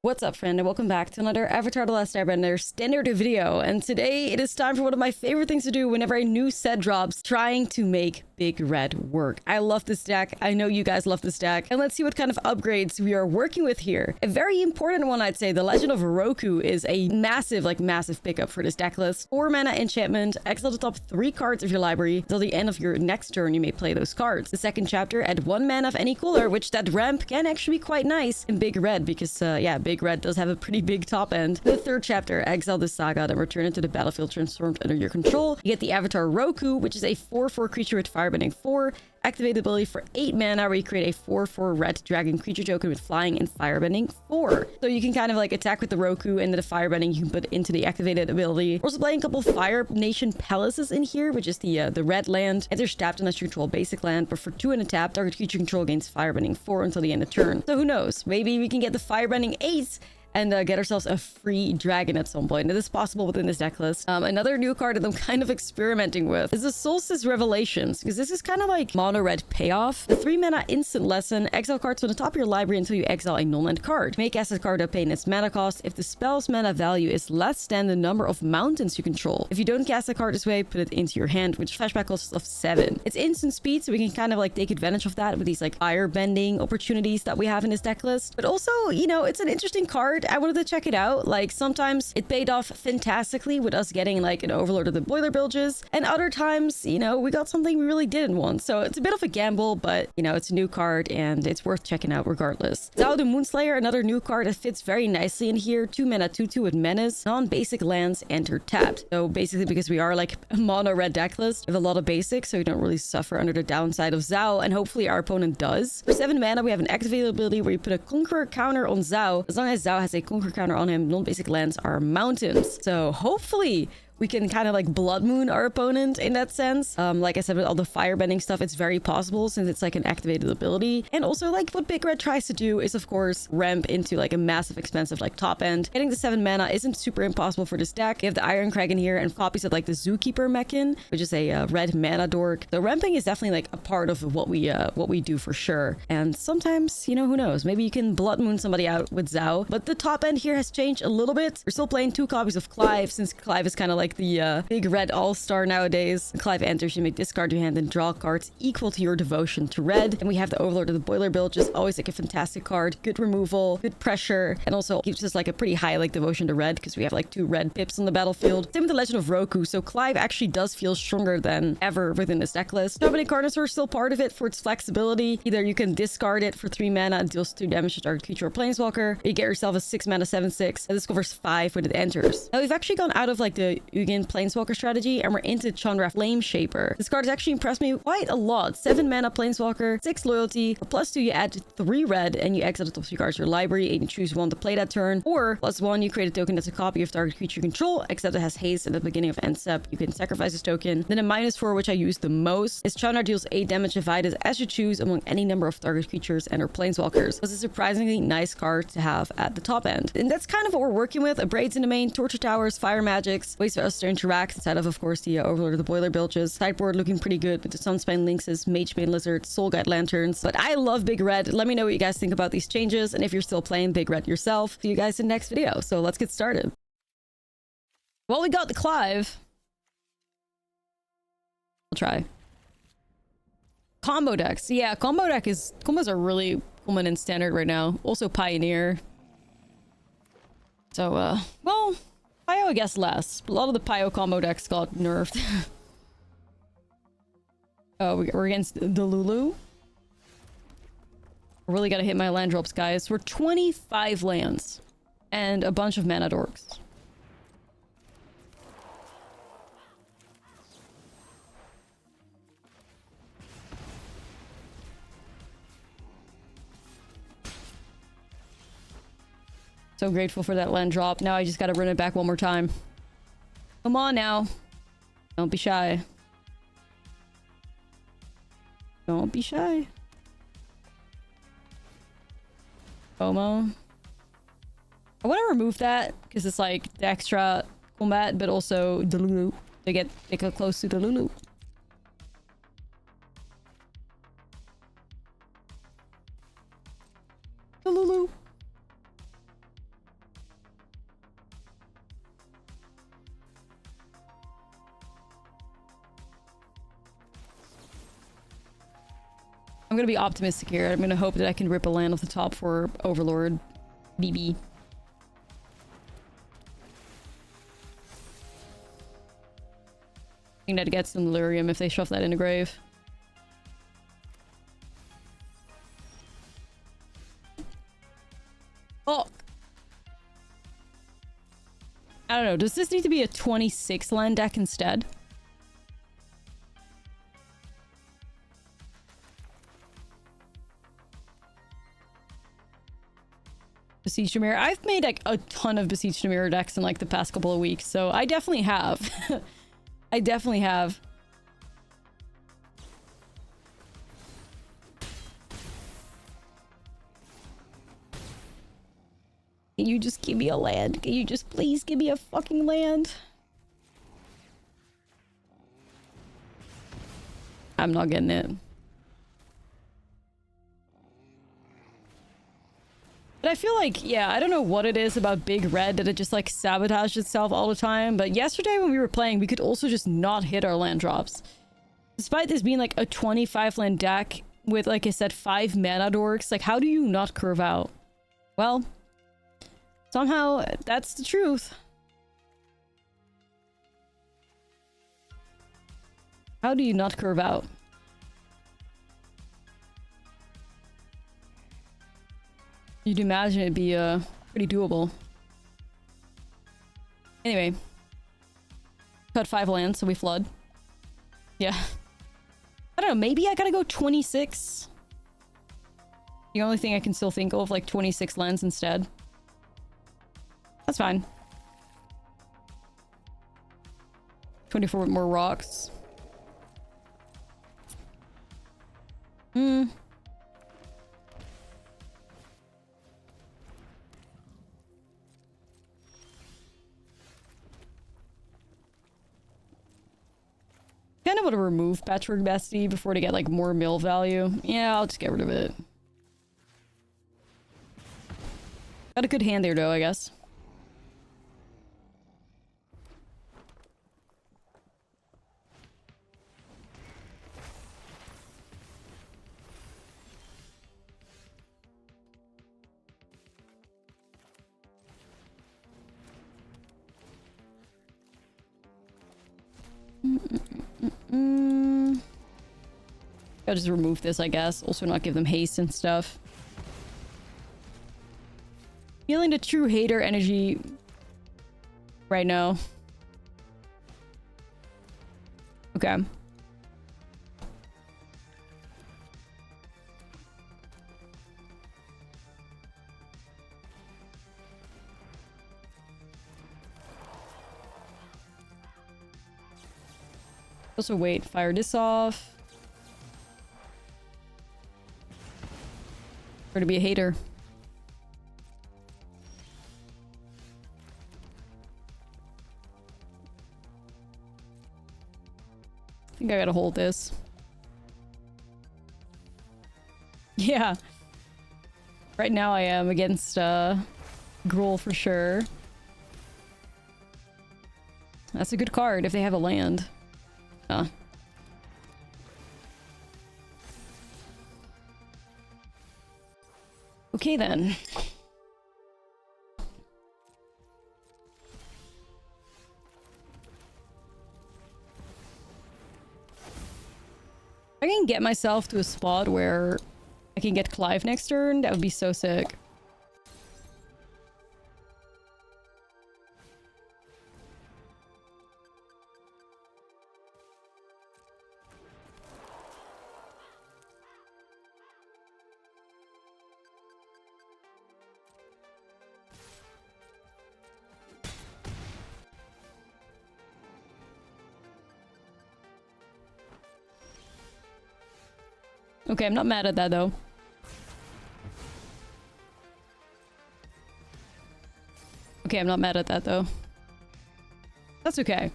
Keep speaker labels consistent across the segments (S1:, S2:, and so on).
S1: What's up, friend, and welcome back to another Avatar: The Last Airbender standard video. And today it is time for one of my favorite things to do whenever a new set drops, trying to make Big Red work. I love this deck. I know you guys love this deck. And let's see what kind of upgrades we are working with here. A very important one, I'd say. The Legend of Roku is a massive pickup for this deck list. 4 mana enchantment, exile the top 3 cards of your library. Until the end of your next turn, you may play those cards. The second chapter, add 1 mana of any color, which that ramp can actually be quite nice in Big Red because, yeah, Big Red does have a pretty big top end. The third chapter, exile the saga, then return it to the battlefield transformed under your control. You get the Avatar Roku, which is a 4/4 creature with firebending 4. Activate the ability for 8 mana where you create a 4/4 red dragon creature token with flying and firebending 4. So you can kind of like attack with the Roku, and then the firebending you can put into the activated ability. We're also playing a couple Fire Nation Palaces in here, which is the red land. Enters tapped unless you control basic land, but for 2 and a tap, target creature control gains firebending 4 until the end of turn. So who knows? Maybe we can get the firebending 8 and get ourselves a free dragon at some point. It is possible within this deck list. Another new card that I'm kind of experimenting with is the Solstice Revelations, because this is kind of like mono red payoff. The 3 mana instant lesson, exile cards from the top of your library until you exile a non-land card. May cast a card at paying its mana cost if the spell's mana value is less than the number of mountains you control. If you don't cast a card this way, put it into your hand, which flashback costs of 7. It's instant speed, so we can kind of like take advantage of that with these like fire bending opportunities that we have in this deck list. But also, you know, it's an interesting card. I wanted to check it out. Like, sometimes it paid off fantastically with us getting like an Overlord of the Boiler Bilges, and other times, you know, we got something we really didn't want. So it's a bit of a gamble, but you know, it's a new card and it's worth checking out regardless. Zao the Moonslayer, another new card that fits very nicely in here. 2 mana 2/2 with menace. Non-basic lands enter tapped. So basically, because we are like a mono red deck list with a lot of basics, so we don't really suffer under the downside of Zao, and hopefully our opponent does. For 7 mana, we have an activated ability where you put a Conqueror counter on Zao. As long as Zao has a Conqueror counter on him, non-basic lands are mountains. So hopefully we can kind of like Blood Moon our opponent in that sense. Like I said, with all the firebending stuff, it's very possible since it's like an activated ability. And also, like, what Big Red tries to do is, of course, ramp into like a massive expensive like top end. Getting the 7 mana isn't super impossible for this deck. You have the Iron Crag in here and copies of like the Zookeeper Mechan, which is a red mana dork. So ramping is definitely like a part of what we do for sure. And sometimes, you know, who knows? Maybe you can Blood Moon somebody out with Zao. But the top end here has changed a little bit. We're still playing 2 copies of Clive, since Clive is kind of like the Big Red all-star nowadays. When Clive enters, you may discard your hand and draw cards equal to your devotion to red. And we have the Overlord of the Boiler Bilge, which is always like a fantastic card. Good removal, good pressure, and also keeps us like a pretty high like devotion to red because we have like 2 red pips on the battlefield. Same with the Legend of Roku, so Clive actually does feel stronger than ever within this deck list. Dominate Carnosaur is still part of it for its flexibility. Either you can discard it for 3 mana and deals 2 damage to target creature or planeswalker, or you get yourself a 6 mana 7/6 and discovers 5 when it enters. Now we've actually gone out of like the Ugin Planeswalker strategy and we're into Chandra Flame Shaper. This card has actually impressed me quite a lot. 7 mana Planeswalker, 6 loyalty. For +2, you add 3 red and you exile the top 3 cards of your library and you choose 1 to play that turn. Or +1, you create a token that's a copy of target creature control, except it has haste at the beginning of end step. You can sacrifice this token. Then a -4, which I use the most, is Chandra deals 8 damage divided as you choose among any number of target creatures and or planeswalkers. This is a surprisingly nice card to have at the top end. And that's kind of what we're working with. Braids in the main, Torture Towers, Fire Magics, ways for us to interact inside of course, the Overlord of the Boiler Bilges. Sideboard looking pretty good with the Sunspine Lynxes, Magebane Lizards, Soul Guide Lanterns. But I love Big Red. Let me know what you guys think about these changes, and if you're still playing Big Red yourself. See you guys in the next video. So let's get started. Well, we got the Clive. We'll try. Combo decks. Yeah, combos are really common in standard right now. Also Pioneer. So, well, Pio, I guess less. A lot of the Pio combo decks got nerfed. Oh, we're against the Lulu. Really gotta hit my land drops, guys. We're 25 lands. And a bunch of mana dorks. So grateful for that land drop. Now I just gotta run it back one more time. Come on now. Don't be shy. Don't be shy. FOMO. I want to remove that because it's like the extra combat, but also the Lulu. They get close to the Lulu. The Lulu. I'm gonna be optimistic here. I'm gonna hope that I can rip a land off the top for Overlord. BB. I think that gets some Delirium if they shove that in the grave. Oh! I don't know. Does this need to be a 26 land deck instead? Besieged Mirror. I've made like a ton of Besieged Mirror decks in like the past couple of weeks, so I definitely have. I definitely have. Can you just give me a land? Can you just please give me a fucking land? I'm not getting it. But I feel like, yeah, I don't know what it is about Big Red that it just like sabotages itself all the time. But yesterday when we were playing, we could also just not hit our land drops. Despite this being like a 25 land deck with, like I said, 5 mana dorks, like how do you not curve out? Well, somehow that's the truth. How do you not curve out? You'd imagine it'd be pretty doable. Anyway. Cut 5 lands, so we flood. Yeah. I don't know, maybe I gotta go 26. The only thing I can still think of, like 26 lands instead. That's fine. 24 with more rocks. Hmm. Kind of want to remove Patchwork Bestie before they get like more mill value. Yeah, I'll just get rid of it. Got a good hand there though, I guess. I'll just remove this, I guess. Also not give them haste and stuff. Feeling the true hater energy right now. Okay. Also wait, fire this off. Or to be a hater. I think I gotta hold this. Yeah. Right now I am against Gruul for sure. That's a good card if they have a land. Okay then. I can get myself to a spot where I can get Clive next turn, that would be so sick. Okay, I'm not mad at that though. Okay, I'm not mad at that though. That's okay.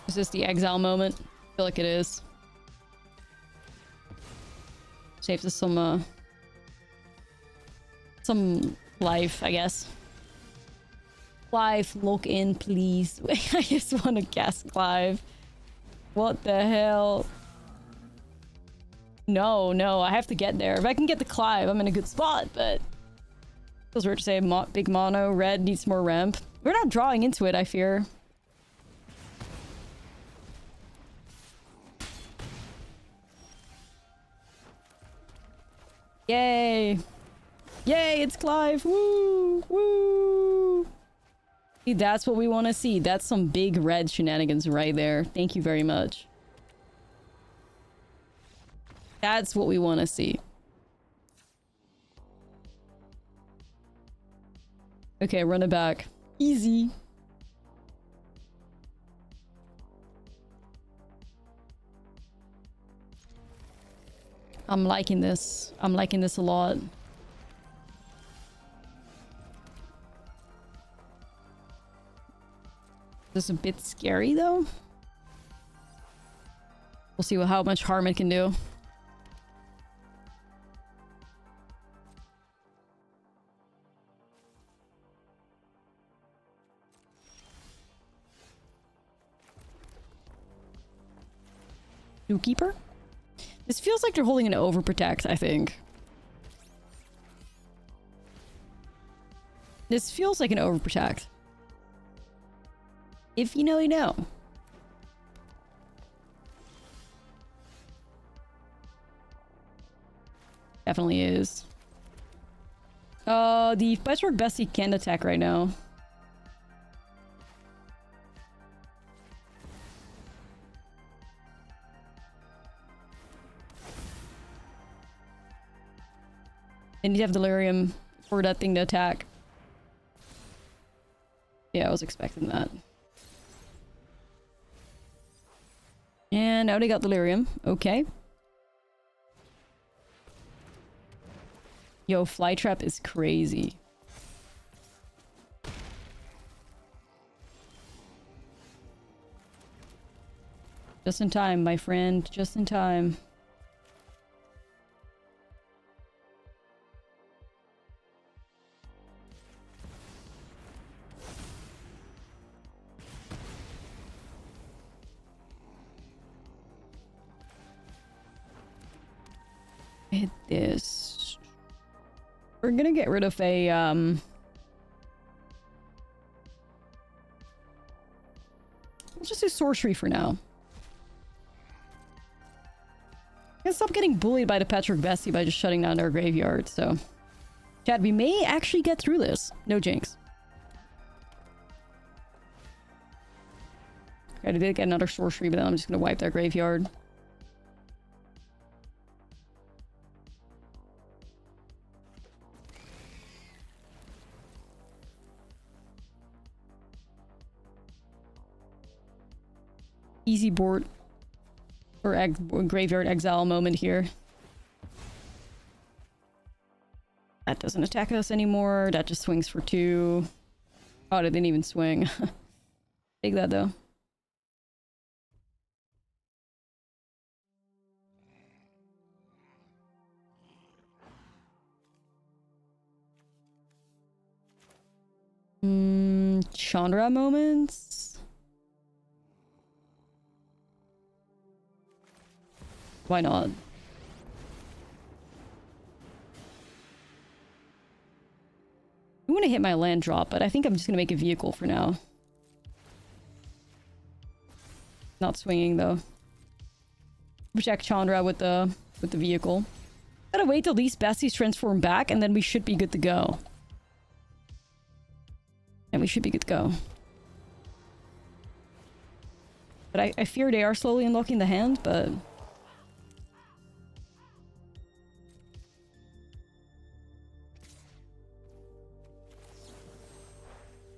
S1: Is this the exile moment? I feel like it is. Saves us some life, I guess. Clive, lock in, please. I just want to guess Clive. What the hell? No, no, I have to get there. If I can get the Clive, I'm in a good spot, but... Feels weird to say big mono, red needs more ramp. We're not drawing into it, I fear. Yay! Yay, it's Clive! Woo! Woo! See, that's what we want to see. That's some big red shenanigans right there. Thank you very much. That's what we want to see. Okay, run it back. Easy. I'm liking this. I'm liking this a lot. This is a bit scary though. We'll see how much harm it can do. Zookeeper? This feels like they're holding an overprotect, I think. This feels like an overprotect. If you know, you know. Definitely is. The Patchwork Bestie can't attack right now. They need to have Delirium for that thing to attack. Yeah, I was expecting that. And now they got Delirium. Okay. Yo, Flytrap is crazy. Just in time, my friend. Just in time. Hit this. We're gonna get rid of a let's just do sorcery for now. I'm gonna stop getting bullied by the Patchwork Bestie by just shutting down our graveyard, so. Chad, we may actually get through this. No jinx. I did get another sorcery, but then I'm just gonna wipe their graveyard. Easy board or graveyard exile moment here. That doesn't attack us anymore. That just swings for 2. Oh, it didn't even swing. Take that though. Chandra moments. Why not? I want to hit my land drop, but I think I'm just gonna make a vehicle for now. Not swinging though. Protect Chandra with the vehicle. Gotta wait till these besties transform back, and then we should be good to go. And we should be good to go. But I fear they are slowly unlocking the hand, but...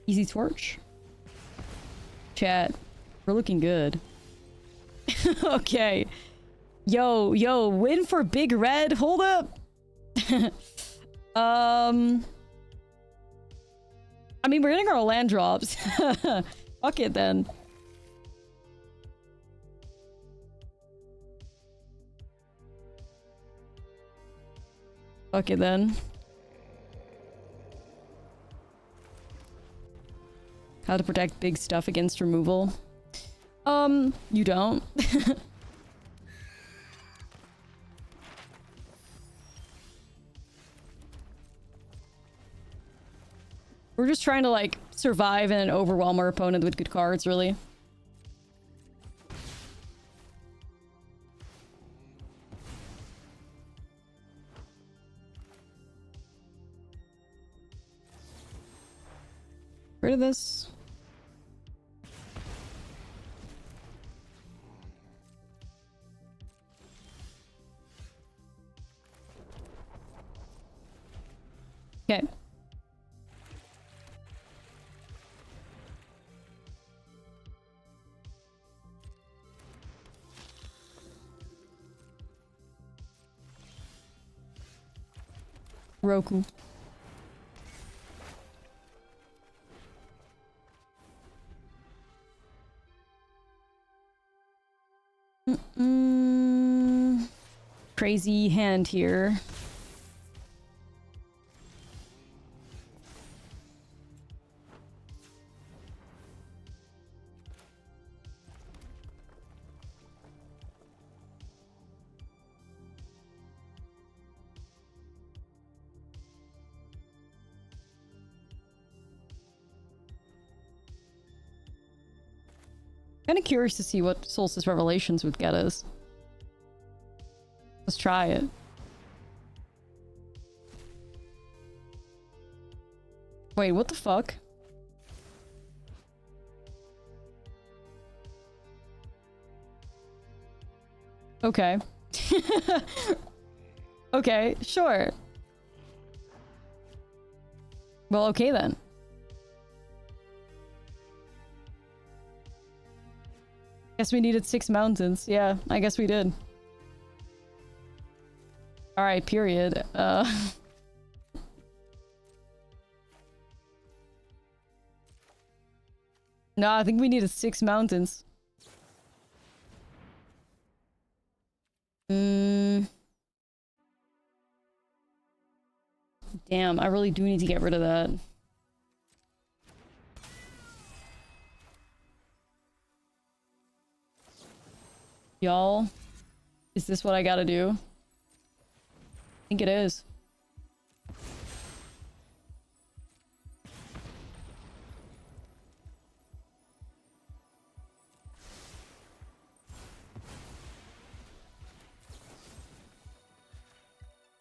S1: Easy torch. Chat. We're looking good. Okay. Yo, win for Big Red. Hold up. I mean, we're getting our land drops. Fuck it then. Fuck it then. How to protect big stuff against removal. You don't. We're just trying to, like, survive and overwhelm our opponent with good cards, really. Rid of this. Okay. Roku. Crazy hand here. Kind of curious to see what Solstice Revelations would get us. Let's try it. Wait, what the fuck? Okay. Okay, sure. Well, okay then. Guess we needed 6 mountains. Yeah, I guess we did. Alright, period. No, I think we needed 6 mountains. Damn, I really do need to get rid of that. Y'all, is this what I gotta do? I think it is.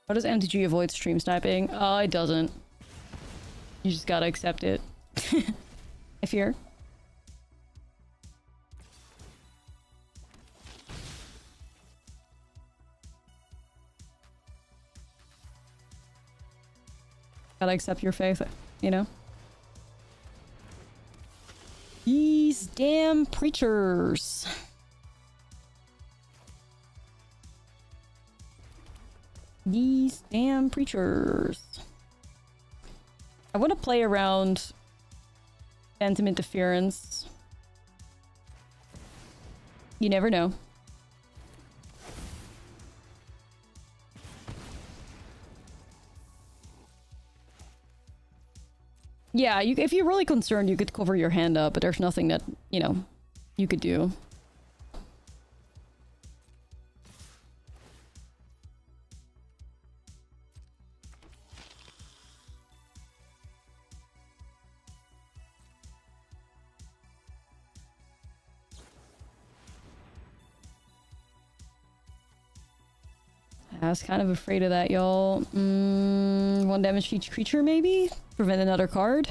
S1: How does MTG avoid stream sniping? It doesn't. You just gotta accept it. I fear. Gotta accept your faith, you know? These damn preachers. These damn preachers. I want to play around Phantom Interference. You never know. Yeah, if you're really concerned, you could cover your hand up, but there's nothing that, you know, you could do. I was kind of afraid of that, y'all. 1 damage to each creature, maybe? Prevent another card?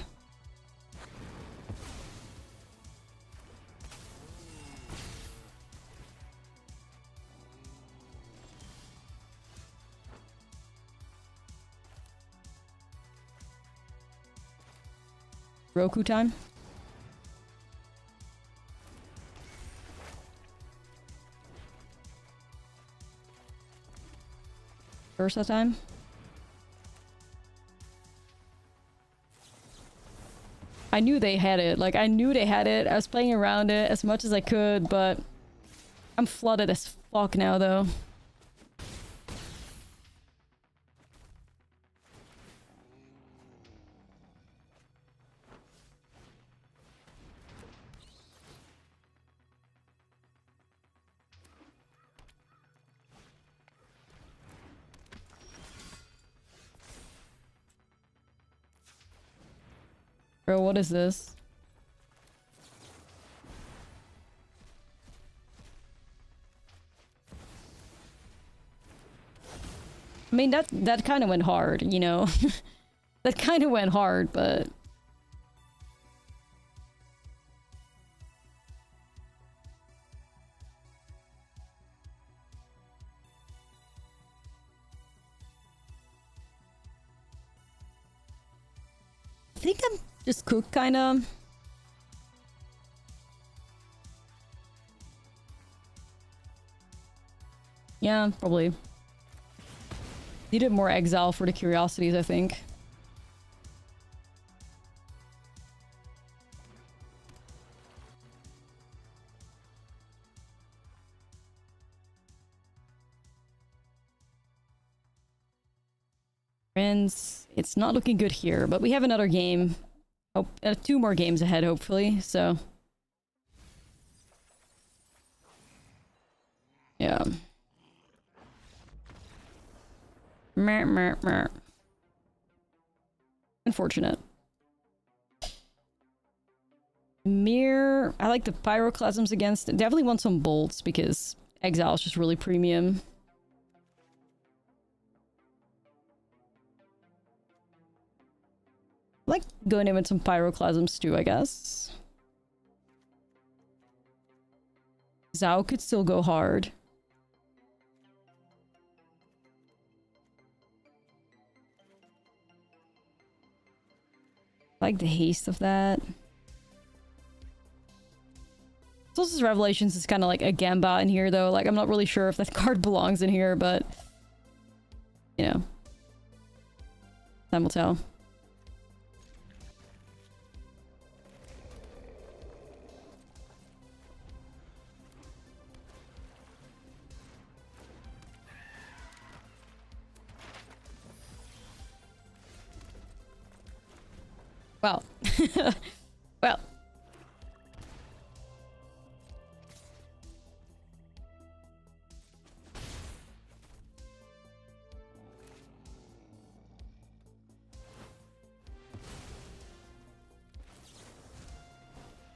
S1: Roku time? Versa time? I knew they had it. Like, I knew they had it. I was playing around it as much as I could, but I'm flooded as fuck now, though. Bro, what is this? I mean, that kind of went hard, you know? That kind of went hard, but... I think I'm just cooked, kind of. Yeah, probably. Needed more exile for the curiosities, I think. Friends, it's not looking good here, but we have another game. Oh, 2 more games ahead, hopefully, so... Yeah. Meh, meh, meh. Unfortunate. Mirror. I like the pyroclasms against. Definitely want some bolts because exile is just really premium. I like going in with some pyroclasms too, I guess. Zhao could still go hard. I like the haste of that. Solstice Revelations is kind of like a Gamba in here, though. Like, I'm not really sure if that card belongs in here, but... You know. Time will tell. Well. Well.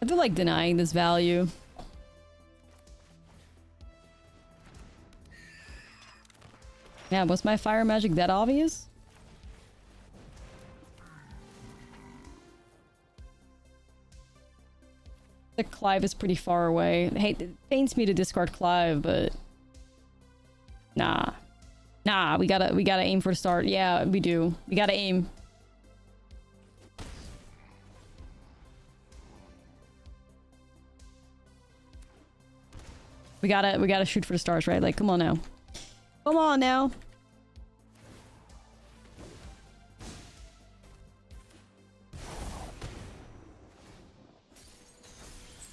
S1: I feel like denying this value. Yeah, was my fire magic that obvious? The Clive is pretty far away. Hey, it pains me to discard Clive, but... Nah. Nah, we gotta aim for the start. Yeah, we do. We gotta aim. We gotta shoot for the stars, right? Like, come on now. Come on now.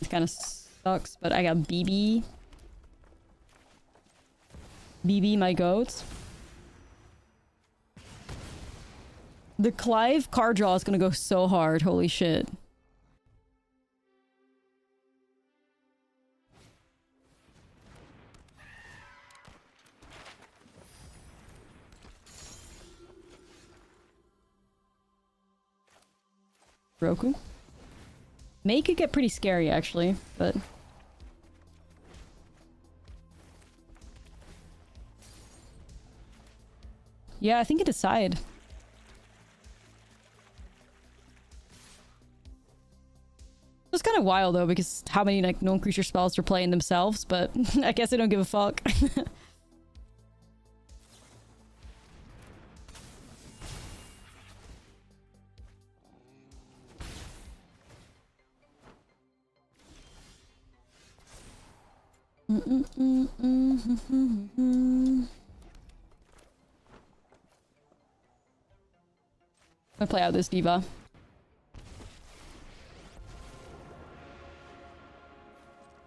S1: It kind of sucks, but I got BB. BB, my goat. The Clive card draw is gonna go so hard. Holy shit. Roku? May could get pretty scary, actually, but... Yeah, I think it decide. It's kind of wild, though, because how many, like, non-creature spells they're playing themselves, but I guess I don't give a fuck. I'm gonna play out this diva.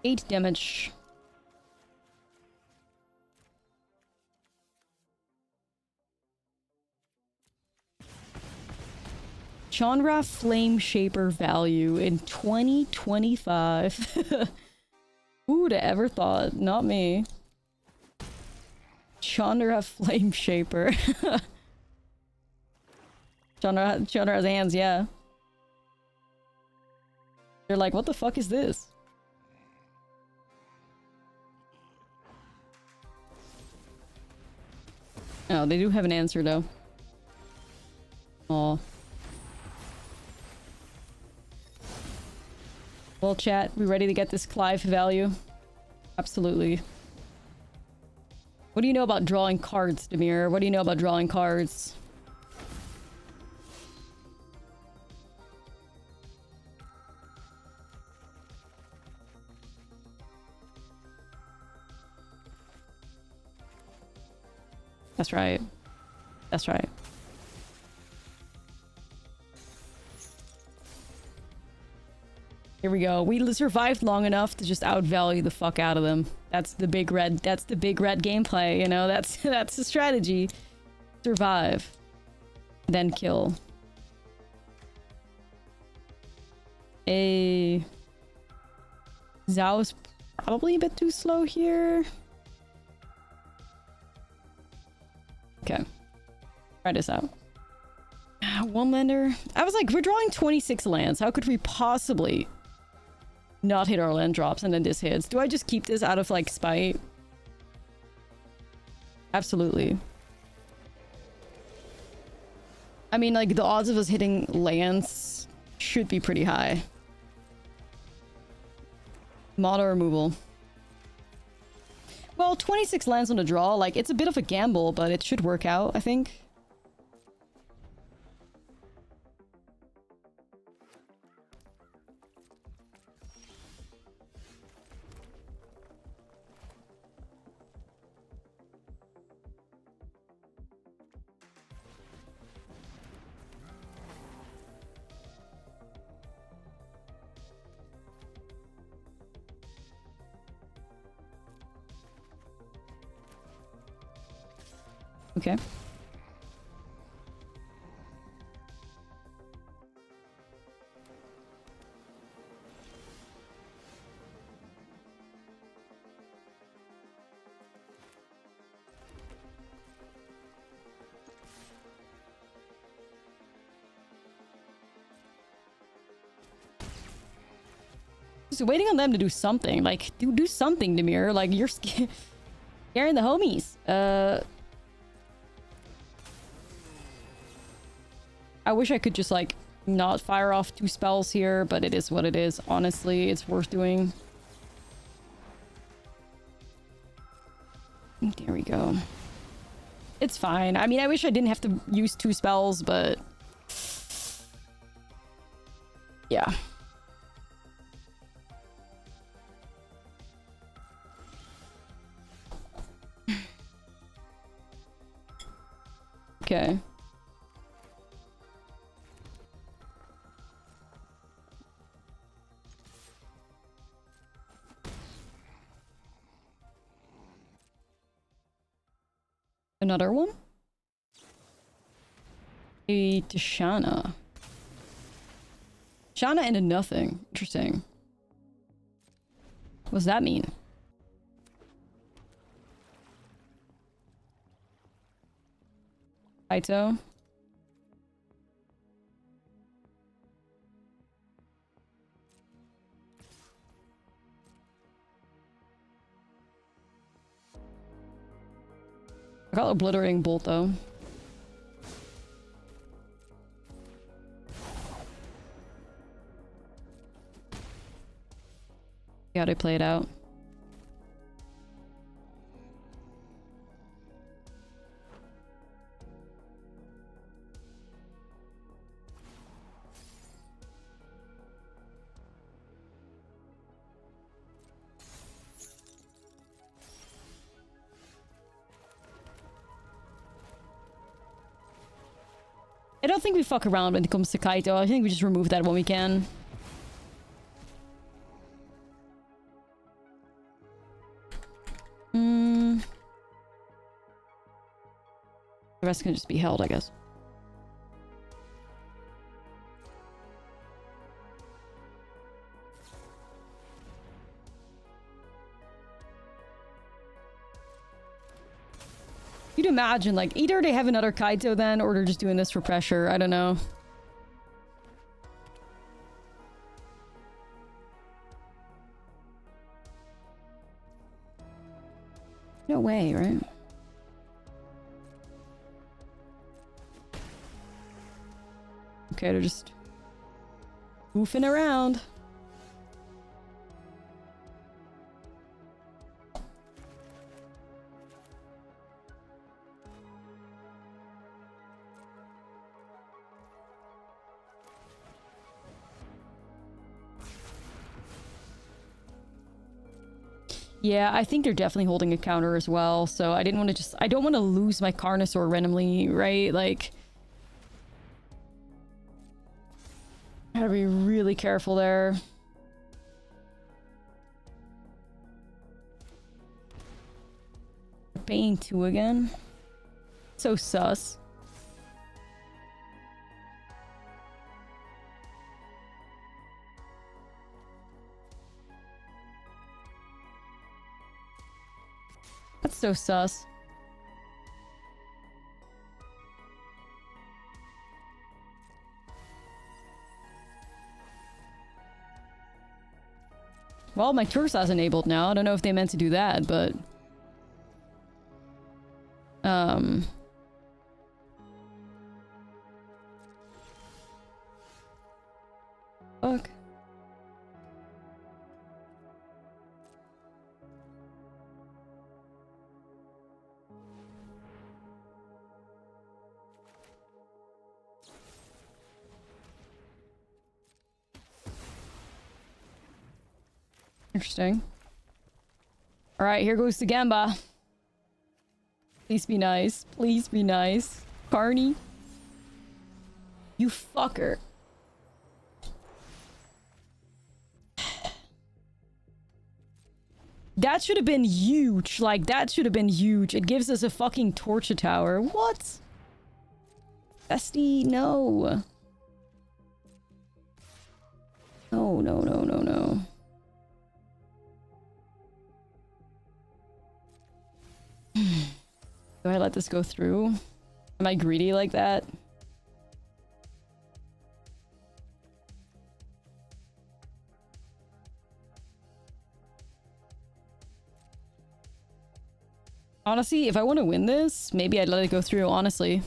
S1: Eight damage. Chandra Flame Shaper value in 2025. Who'd ever thought? Not me. Chandra Flame Shaper. Chandra has hands, yeah. They're like, what the fuck is this? Oh, they do have an answer though. Aw. Well, chat, we ready to get this Clive value? Absolutely. What do you know about drawing cards, Demir? What do you know about drawing cards? That's right. That's right. Here we go. We survived long enough to just outvalue the fuck out of them. That's the big red. That's the big red gameplay. You know, that's the strategy. Survive, then kill. Zhao is probably a bit too slow here. Okay, try this out. One lander. I was like, we're drawing 26 lands. How could we possibly not hit our land drops and then this hits? Do I just keep this out of like spite? Absolutely. I mean, like the odds of us hitting lands should be pretty high. Mono removal. Well, 26 lands on the draw, like it's a bit of a gamble, but it should work out, I think. Okay. Just waiting on them to do something. Like, do something, Demir. Like, you're scaring the homies. I wish I could just, like, not fire off 2 spells here, but it is what it is. Honestly, it's worth doing. There we go. It's fine. I mean, I wish I didn't have to use 2 spells, but... yeah. Okay. Another one? A Tishana. Shana into nothing. Interesting. What does that mean? Kaito. I got obliterating bolt though. Yeah, they play it out. I don't think we fuck around when it comes to Kaito. I think we just remove that when we can. The rest can just be held, I guess. You'd imagine, like, either they have another Kaito then, or they're just doing this for pressure. I don't know. No way, right? Okay, they're just goofing around. Yeah, I think they're definitely holding a counter as well, so I didn't want to just... I don't want to lose my Carnosaur randomly, right? Like... Gotta be really careful there. Paying 2 again. So sus. That's so sus. Well, my Tursaw's enabled now. I don't know if they meant to do that, but... Fuck. Interesting. Alright, here goes the Gamba. Please be nice. Please be nice. Carney. You fucker. That should have been huge. Like, that should have been huge. It gives us a fucking Torture Tower. What? Bestie, no. No, no, no, no, no. Do I let this go through? Am I greedy like that? Honestly, if I want to win this, maybe I'd let it go through, honestly.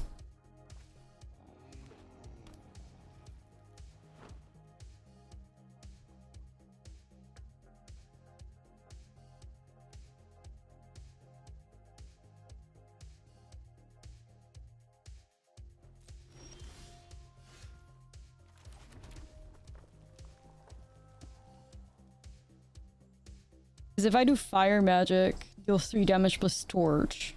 S1: Because if I do fire magic, deal 3 damage plus torch.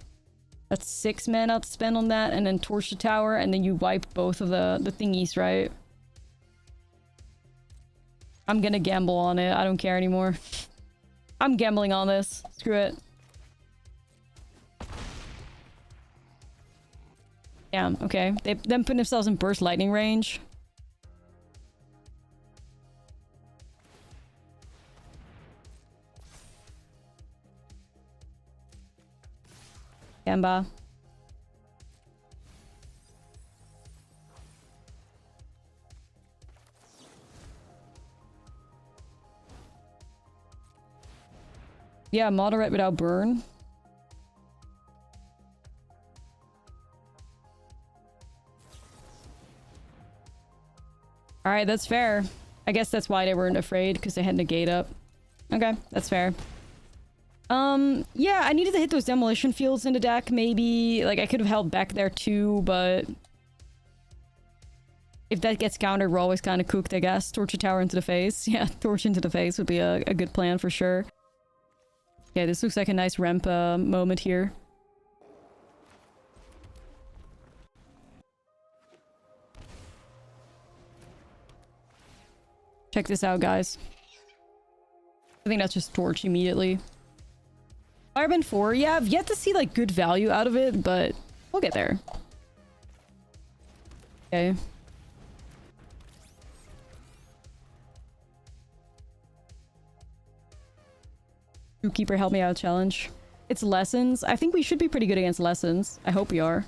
S1: That's 6 mana to spend on that, and then torch the tower, and then you wipe both of the thingies, right? I'm gonna gamble on it. I don't care anymore. I'm gambling on this. Screw it. Damn, okay. They then put themselves in burst lightning range. Gamba. Yeah, moderate without burn. Alright, that's fair. I guess that's why they weren't afraid, because they had the gate up. Okay, that's fair. Yeah, I needed to hit those demolition fields in the deck, maybe. Like, I could have held back there too, but... if that gets countered, we're always kind of cooked, I guess. Torch a tower into the face. Yeah, torch into the face would be a good plan for sure. Yeah, this looks like a nice ramp moment here. Check this out, guys. I think that's just torch immediately. Firebend 4, yeah, I've yet to see like good value out of it, but we'll get there. Okay. Keeper help me out challenge. It's lessons. I think we should be pretty good against lessons. I hope we are.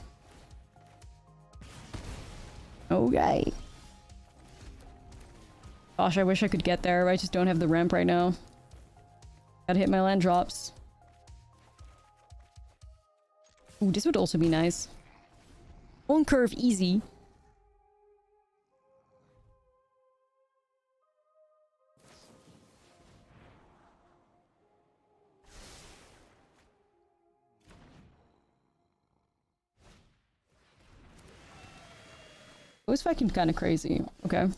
S1: Okay. Gosh, I wish I could get there. I just don't have the ramp right now. Gotta hit my land drops. Ooh, this would also be nice. On curve, easy. This vacuum kind of crazy. Okay. I'm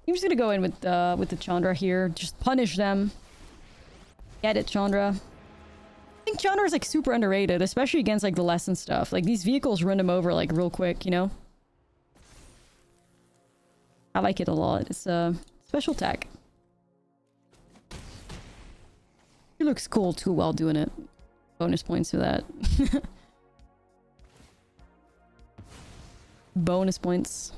S1: just gonna go in with the Chandra here. Just punish them. Get it, Chandra. I think Chandra is like super underrated, especially against like the lesson stuff. Like these vehicles run them over like real quick, you know? I like it a lot. It's a special tech. It looks cool too while doing it. Bonus points for that. Bonus points.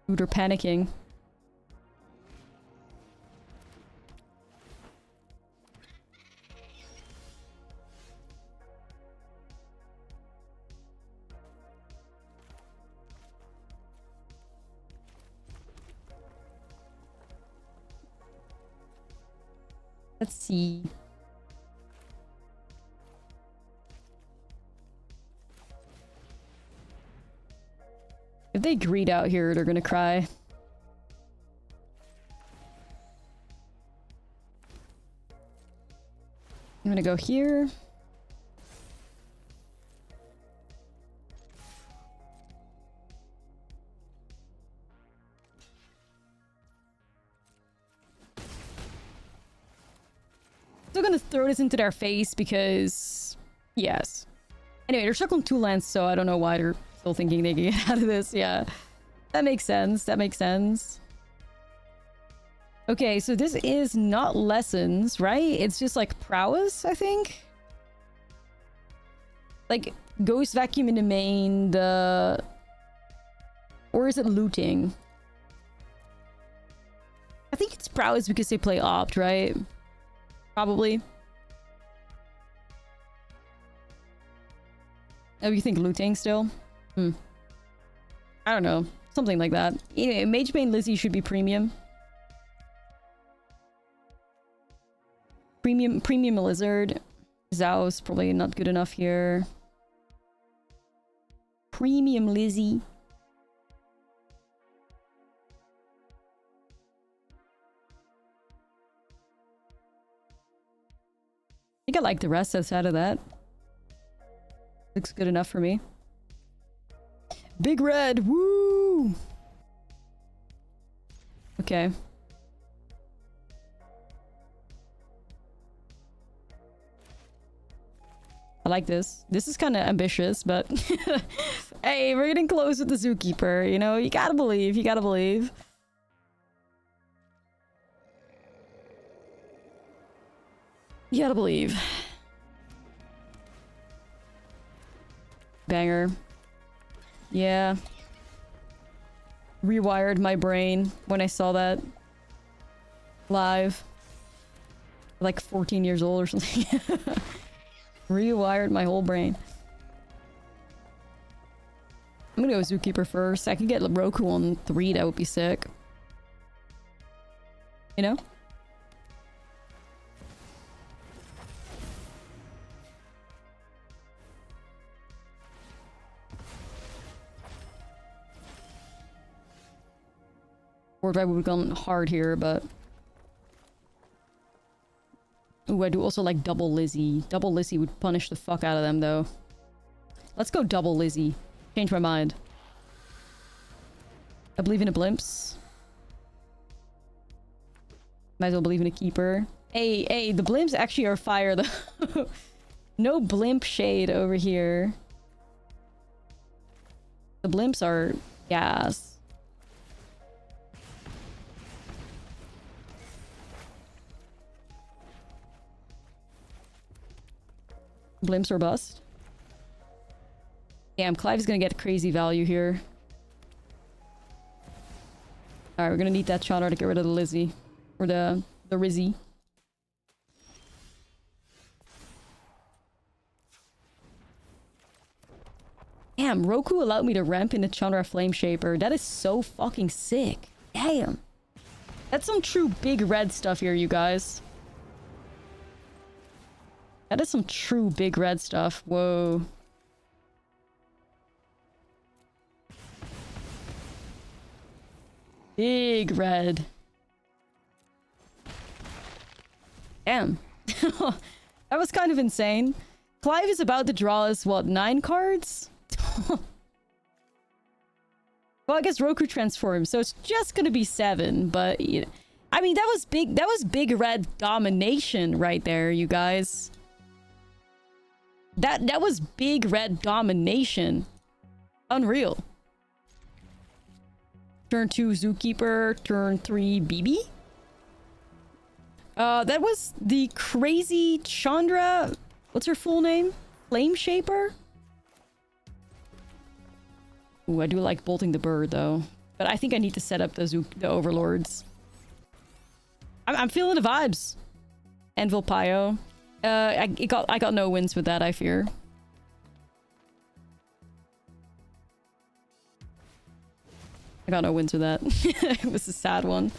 S1: Dude, are panicking. Let's see. If they greed out here, they're gonna cry. I'm gonna go here. Still gonna throw this into their face because... yes. Anyway, they're stuck on 2 lands, so I don't know why they're still thinking they can get out of this. Yeah. That makes sense. That makes sense. Okay, so this is not lessons, right? It's just like prowess, I think? Like, Ghost Vacuum in the main, the... or is it looting? I think it's prowess because they play opt, right? Probably. Oh, you think looting still? I don't know. Something like that. Anyway, Magebane Lizzie should be premium. Premium Lizard. Zao's probably not good enough here. Premium Lizzie. I think I like the rest outside of that. Looks good enough for me. Big red! Woo! Okay. I like this. This is kind of ambitious, but... hey, we're getting close with the Zookeeper, you know? You gotta believe, you gotta believe. You gotta believe. Banger. Yeah. Rewired my brain when I saw that. Live. Like 14 years old or something. Rewired my whole brain. I'm gonna go Zookeeper first. I could get Roku on 3, that would be sick. You know? Or if I would have gone hard here, but... ooh, I do also like double Lizzie. Double Lizzie would punish the fuck out of them, though. Let's go double Lizzie. Change my mind. I believe in a Blimps. Might as well believe in a Keeper. Hey, hey, the Blimps actually are fire, though. No Blimp shade over here. The Blimps are gas. Blimps or bust. Damn, Clive's gonna get crazy value here. Alright, we're gonna need that Chandra to get rid of the Lizzie. Or the Rizzy. Damn, Roku allowed me to ramp in the Chandra Flame Shaper. That is so fucking sick. Damn. That's some true big red stuff here, you guys. That is some true big red stuff. Whoa. Big red. Damn. That was kind of insane. Clive is about to draw us, what, 9 cards? Well, I guess Roku transforms, so it's just gonna be 7, but... You know, I mean, that was big red domination right there, you guys. That was big red domination. Unreal. Turn 2 Zookeeper, turn 3 BB. That was the crazy Chandra... What's her full name? Flame Shaper? Ooh, I do like bolting the bird, though. But I think I need to set up the overlords. I'm feeling the vibes. Anvil Pio. I got no wins with that, I fear. I got no wins with that. It was a sad one.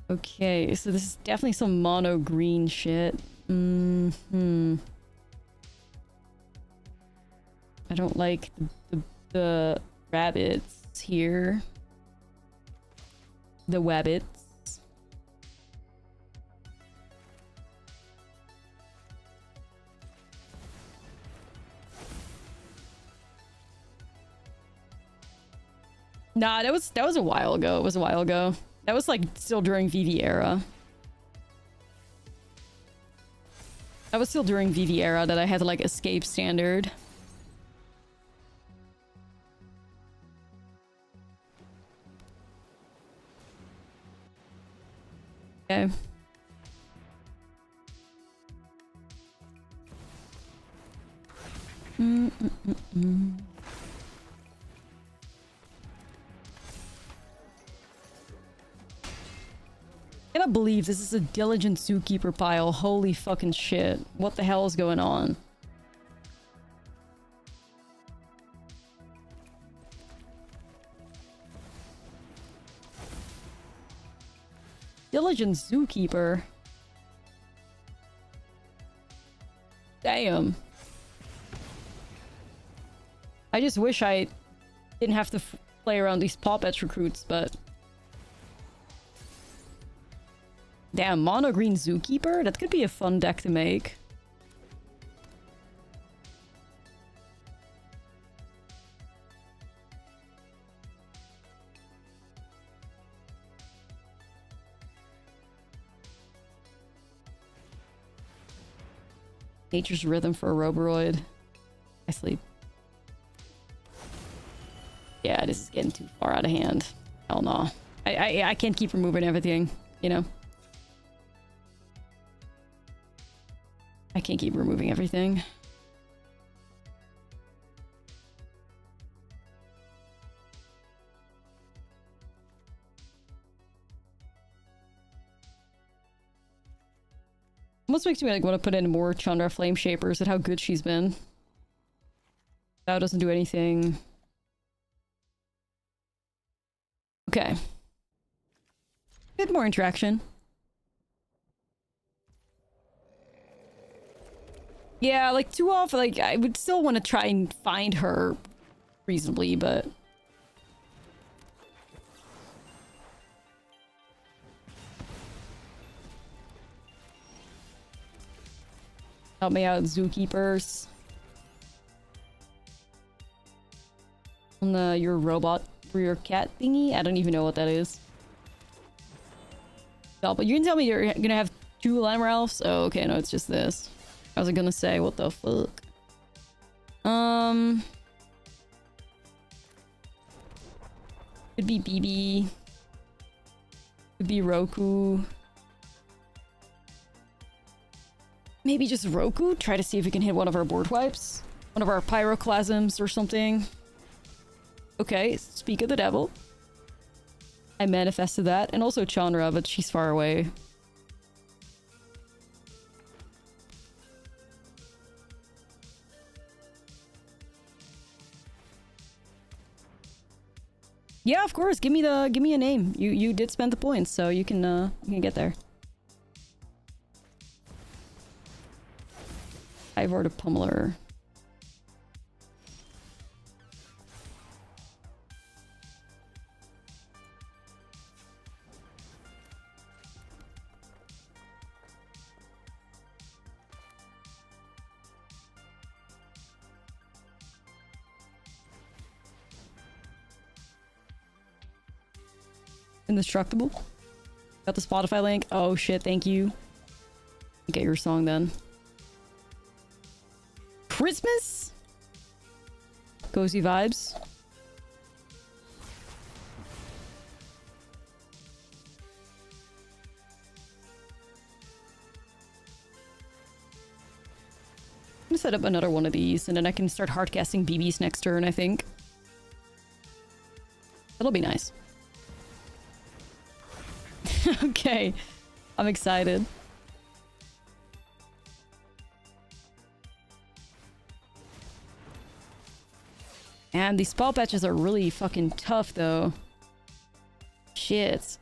S1: Okay, so this is definitely some mono green shit. I don't like the rabbits here. The wabbits. Nah, that was a while ago. It was a while ago. That was like still during VV era. That was still during VV era that I had to like escape standard. Okay. I cannot believe this is a diligent zookeeper pile. Holy fucking shit. What the hell is going on? Diligent zookeeper. Damn. I just wish I didn't have to play around these Pop-Etch recruits, but... Damn, mono green zookeeper? That could be a fun deck to make. Nature's Rhythm for a Roboroid. I sleep. Yeah, this is getting too far out of hand. Hell no. I can't keep removing everything, you know? I can't keep removing everything. Almost makes me like want to put in more Chandra Flame Shapers at how good she's been. That doesn't do anything. Okay. Bit more interaction. Yeah, like too often, like I would still want to try and find her reasonably, but... Help me out, zookeepers. On the your robot for your cat thingy? I don't even know what that is. No, but you can tell me you're gonna have 2 Lamrelfs? Oh, okay, no, it's just this. I was gonna say, what the fuck? Could be BB. Could be Roku. Maybe just Roku? Try to see if we can hit one of our board wipes. One of our pyroclasms or something. Okay, speak of the devil. I manifested that. And also Chandra, but she's far away. Yeah, of course. Give me a name. You did spend the points, so you can get there. Tyvar to Pummeler. Indestructible. Got the Spotify link. Oh shit, thank you. Get your song then. Christmas? Cozy vibes. I'm gonna set up another one of these and then I can start hardcasting BBs next turn, I think. That'll be nice. Okay, I'm excited. And these spell patches are really fucking tough though. Shit.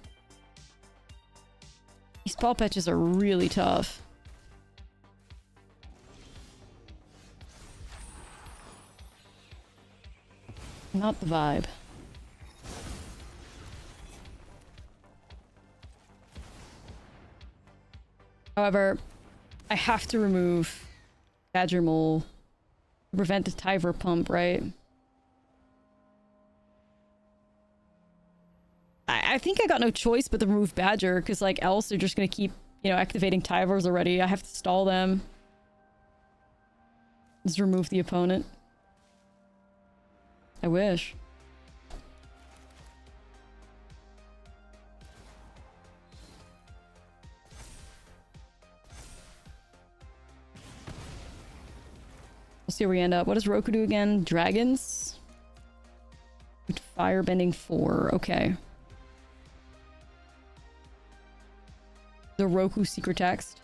S1: These spell patches are really tough. Not the vibe. However, I have to remove Badger Mole to prevent the Tyvar pump, right? I think I got no choice but to remove Badger, because like else they're just gonna keep, you know, activating Tyvars already. I have to stall them. Just remove the opponent. I wish. We'll see where we end up. What does Roku do again? Dragons? With Firebending 4. Okay. The Roku secret text.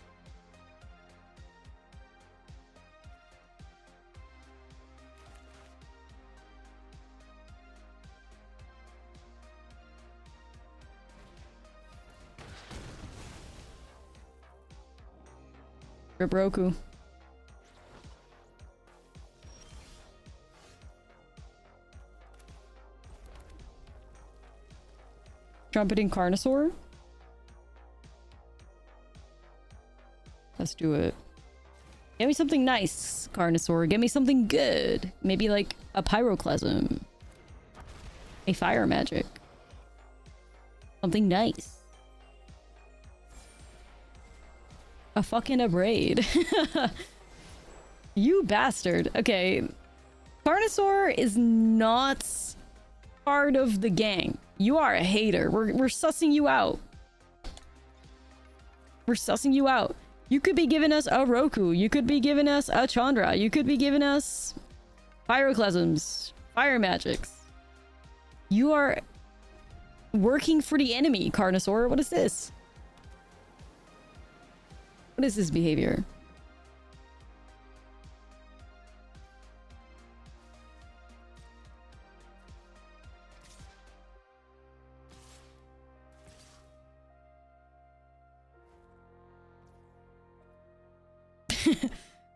S1: Rip Roku. Trumpeting Carnosaur? Let's do it. Give me something nice, Carnosaur. Give me something good. Maybe like a Pyroclasm. A Fire Magic. Something nice. A fucking Abrade. You bastard. Okay. Carnosaur is not part of the gang. You are a hater. We're sussing you out. We're sussing you out. You could be giving us a Roku. You could be giving us a Chandra. You could be giving us Pyroclasms. Fire Magics. You are working for the enemy, Carnosaur. What is this? What is this behavior?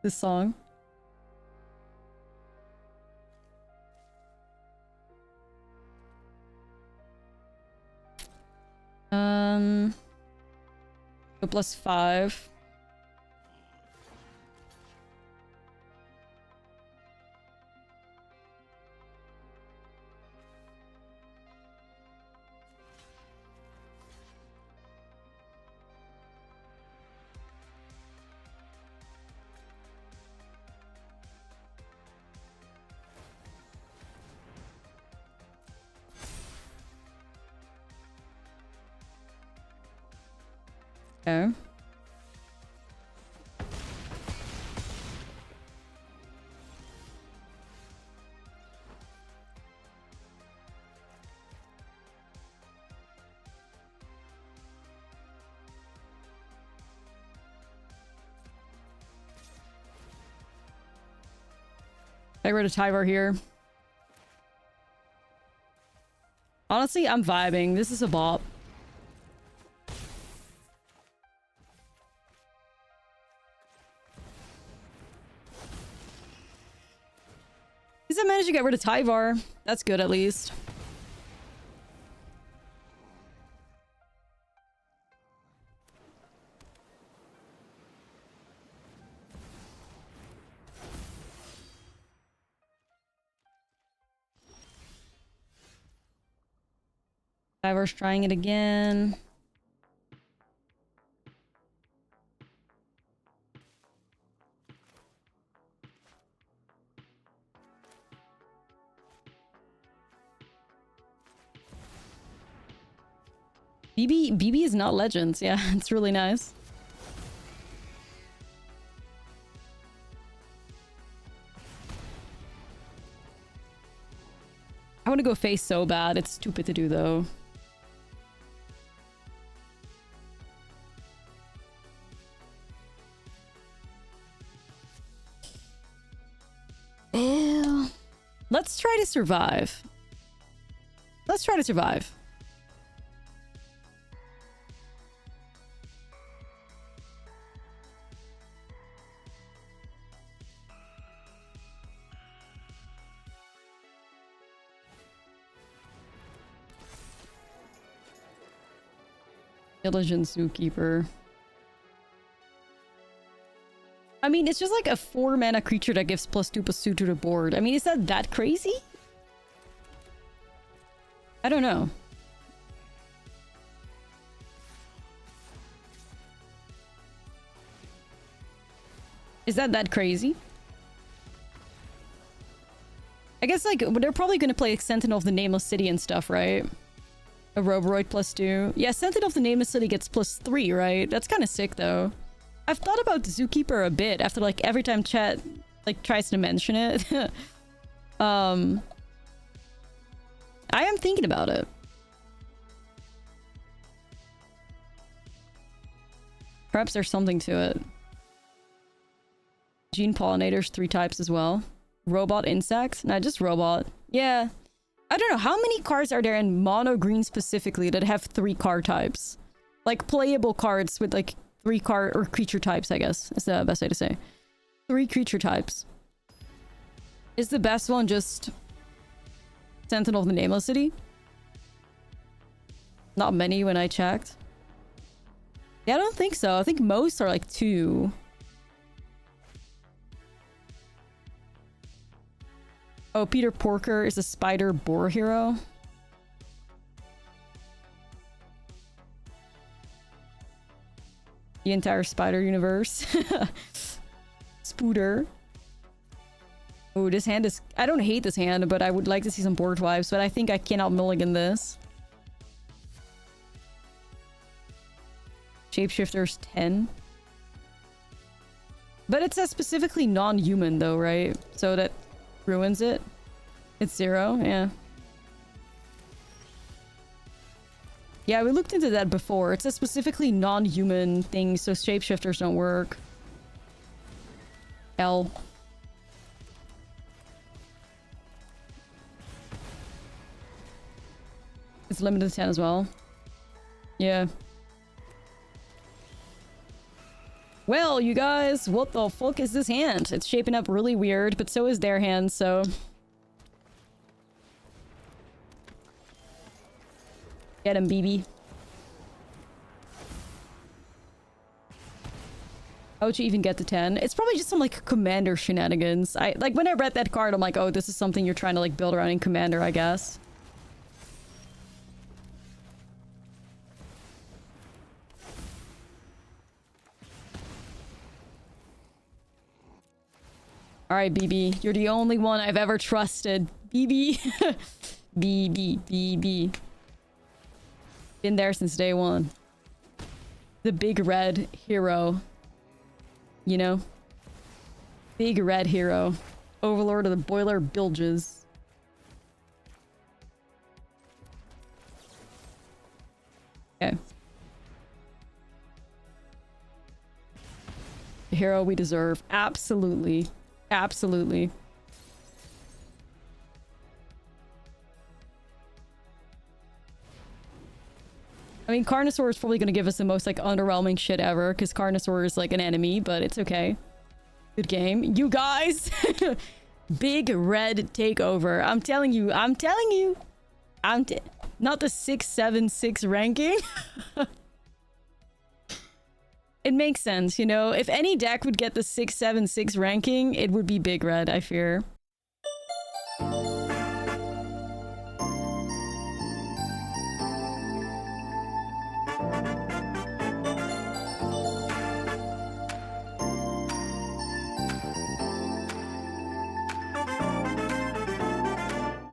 S1: This song. So +5. Okay. I rid of Tyvar here. Honestly, I'm vibing. This is a bop. I managed to get rid of Tyvar. That's good, at least. Tyvar's trying it again. BB is not Legends. Yeah, it's really nice. I want to go face so bad. It's stupid to do, though. Ew. Let's try to survive. Let's try to survive. Diligent Zookeeper. I mean, it's just like a 4-mana creature that gives +2/+2 to the board. I mean, is that crazy? I don't know. Is that crazy? I guess, like, they're probably gonna play Sentinel of the Nameless City and stuff, right? A Roboroid +2. Yeah, Sentinel of the Nameless City gets +3, right? That's kind of sick, though. I've thought about the Zookeeper a bit after, like, every time chat, like, tries to mention it. I am thinking about it. Perhaps there's something to it. Gene Pollinators, 3 types as well. Robot Insect? Nah, just Robot. Yeah. I don't know, how many cards are there in mono green specifically that have 3 card types? Like, playable cards with, like, 3 card or creature types, I guess. Is the best way to say. 3 creature types. Is the best one just Sentinel of the Nameless City? Not many when I checked. Yeah, I don't think so. I think most are like 2. Oh, Peter Porker is a spider boar hero. The entire spider universe. Spooter. Oh, this hand is... I don't hate this hand, but I would like to see some board vibes, but I think I cannot mulligan this. Shapeshifter's 10. But it says specifically non-human though, right? So that ruins it. It's 0, yeah. Yeah, we looked into that before. It says specifically non-human things, so shapeshifters don't work. L. It's limited to 10 as well. Yeah. Well, you guys, what the fuck is this hand? It's shaping up really weird, but so is their hand, so... Get him, BB. How would you even get to 10? It's probably just some, like, Commander shenanigans. Like, when I read that card, I'm like, oh, this is something you're trying to, like, build around in Commander, I guess. Alright, BB. You're the only one I've ever trusted. BB. BB. BB. Been there since day one. The big red hero. You know? Big red hero. Overlord of the Boiler Bilges. Okay. The hero we deserve. Absolutely. Absolutely. I mean, Carnosaur is probably going to give us the most, like, underwhelming shit ever, because Carnosaur is, like, an enemy, but it's okay. Good game. You guys! Big red takeover. I'm telling you. Not the 676 ranking. It makes sense, you know? If any deck would get the 676 ranking, it would be big red, I fear.